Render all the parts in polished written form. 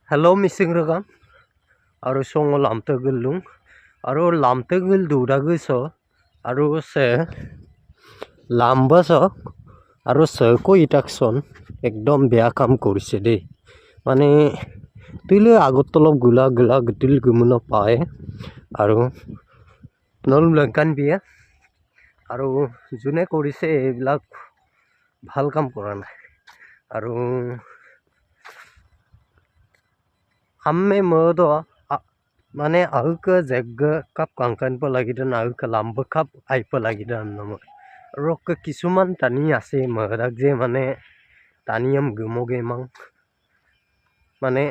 Hello missing rakam aru songo lamte gulung aru lamte gul dura guso aru se lamba so aru se ko itakson ekdom beya kam korise de মানে তুইলে আগত তলপ গুলা গুলা গতিল গুমনো পায় আৰু নল লঙ্কান বিয়া আৰু যোনে কৰিছে এইবিলাক ভাল কাম কৰা নাই আৰু hamme modo মানে আহুক জেগ কাপ কাংকান প লাগিদন আহুক লাম্ব কাপ আইপ লাগিদন নম ৰক কিছুমান টানি আছে মহৰাক যে মানে টানিয়াম গুমগে মাং মানে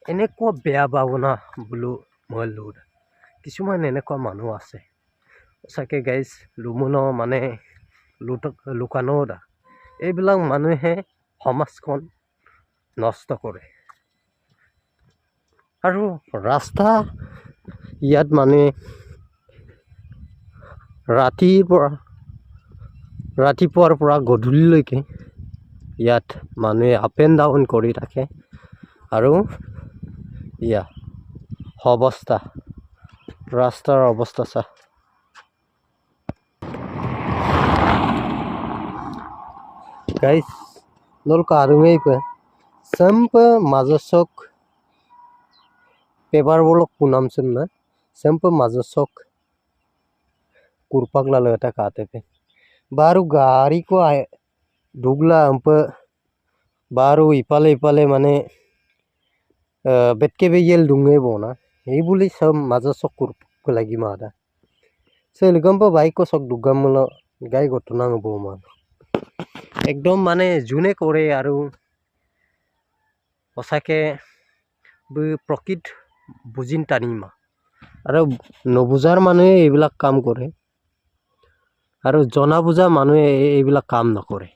এনেকুৱা বেয়া ভাৱনা বোলো মই লোড কিছুমান এনেকুৱা মানুহ আছে সঁচাকৈ গাইজ লুমুনো মানে লুকানো এইবিলাক মানুহে সমাজখন নষ্ট কৰে আৰু ৰাস্তা ইয়াত মানে ৰাতিপুৱাৰ পৰা গধূলিলৈকে ইয়াত মানুহে আপ এণ্ড ডাউন কৰি থাকে আৰু ইয়া অৱস্থা ৰাস্তাৰ অৱস্থা চা guys Nalka আৰুঙেই pay champ মাজচক paper বলক পুনামছেন না চেম্প মাজচক कुरपाक लालो এটা কাতে पे बारू गाड़ी को ढुगला हमप बारू इपाले इपाले माने बेटके बेयल दुंगे बोना এই বুলি সব মাজচক কুরপাক লাগি মাদা সেলগম প বাইক को সক দুগাম মল গাই ঘটনা হবো মান একদম মানে জুনে করে আৰু সঁচাকে প্ৰকৃত বুজিন টানিমা আৰু নবুজাৰ মানুহে এইবিলাক কাম কৰে আৰু জনা বুজা মানুহে এইবিলাক কাম নকৰে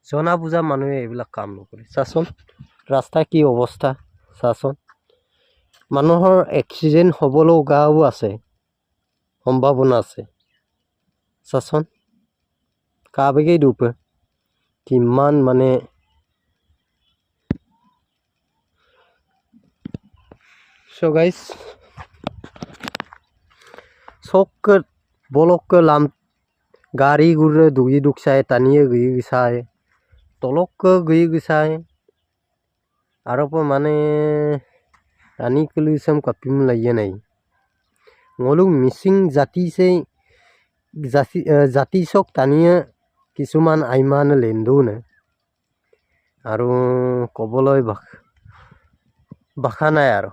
জনা বুজা মানুহে এইবিলাক কাম নকৰে চাচোন ৰাস্তা কি অৱস্থা চাচোন মানুহৰ এক্সিডেন্ট হ'বলৈ গাও আছে সম্ভাৱনা আছে চাচোন কাবেগেই দুপে কিমান মানে So guys, sok bolok lam gari gure dugi duksai taniye gui gisai tolok gui gisai aropo mane tani kelusam kapim laiye nai ngolung missing jati sok taniye kisuman aiman lendu ne aru koboloi bakha নাই আৰু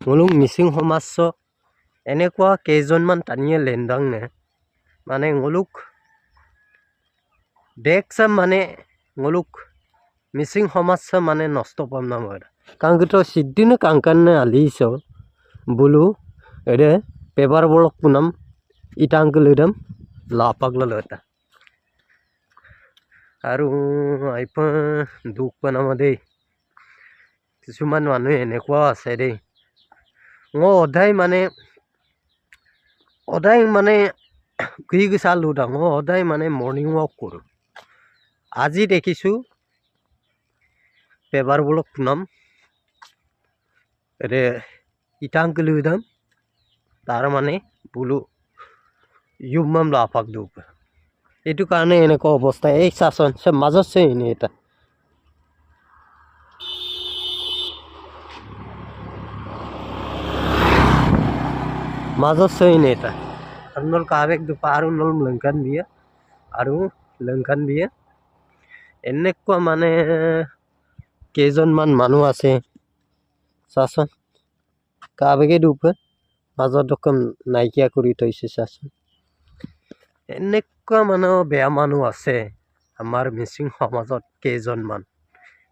ngolung Mising সমাজ এনেকুৱা কেইজনমান টানিয়ে লেন্দাং নে মানে ngoluk দেখছ মানে ngoluk মিচিং সমাজ মানে নষ্ট পাম না মই কাংগটো সিদ্দিন কাংকান আলিছ বুলু এৰে পেপাৰ বলক পুনাম ইটাংক লইদম লাপাক ললটা আৰু আইপ দুখ পানাম দেই কিছুমান মানুহ এনেকুৱা আছে দেই মই সদায় মানে ঘূৰি চালো মই সদায় মানে মৰ্ণিং ৱাক কৰোঁ আজি দেখিছোঁ পেপাৰ বলক পুনাম এৰে ইটাংক লৈ দাম তাৰ মানে বোলো ইউমাম লাপাক দুপ এইটো কাৰণে এনেকুৱা অৱস্থা এই চাচোন সব মাজত আছে এনেই এটা মাজত সৈন এটা নল কাবেক দুপা আৰু নল লংকান বিয়া এনেকুৱা মানে কেইজনমান মানুহ আছে চাচোন কাবেগে দুপে মাজত অকণ নাইকিয়া কৰি থৈছে চাচোন এনেকুৱা মানে বেয়া মানুহ আছে আমাৰ মিচিং সমাজত কেইজনমান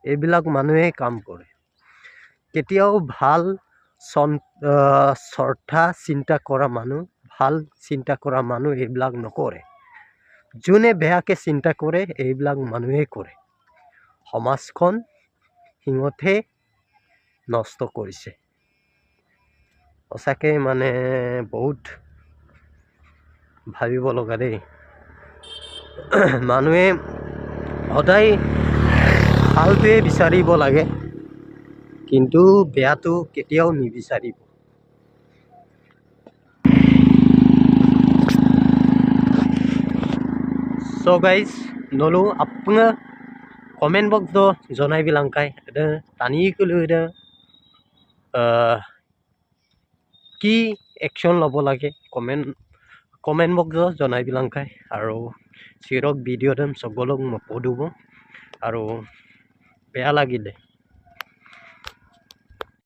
এইবিলাক মানুহে কাম কৰে কেতিয়াও ভাল শ্ৰদ্ধা চিন্তা কৰা মানুহ এইবিলাক নকৰে যোনে বেয়াকে চিন্তা কৰে এইবিলাক মানুহে কৰে সমাজখন সিহঁতে নষ্ট কৰিছে সঁচাকে মানে বহুত ভাবিব লগা দেই মানুহে সদায় ভালটোৱে বিচাৰিব লাগে কিন্তু বেয়াটো কেতিয়াও নিবিচাৰিব। So guys, nolu apnga comment box do jonai bilangkai ada tani kulu ada কি একশন ল'ব লাগে কমেণ্ট বক্সত জনাই bilangkai আৰু চিৰক ভিডিঅ' দম সকলক নপদুব আৰু বেয়া লাগিলে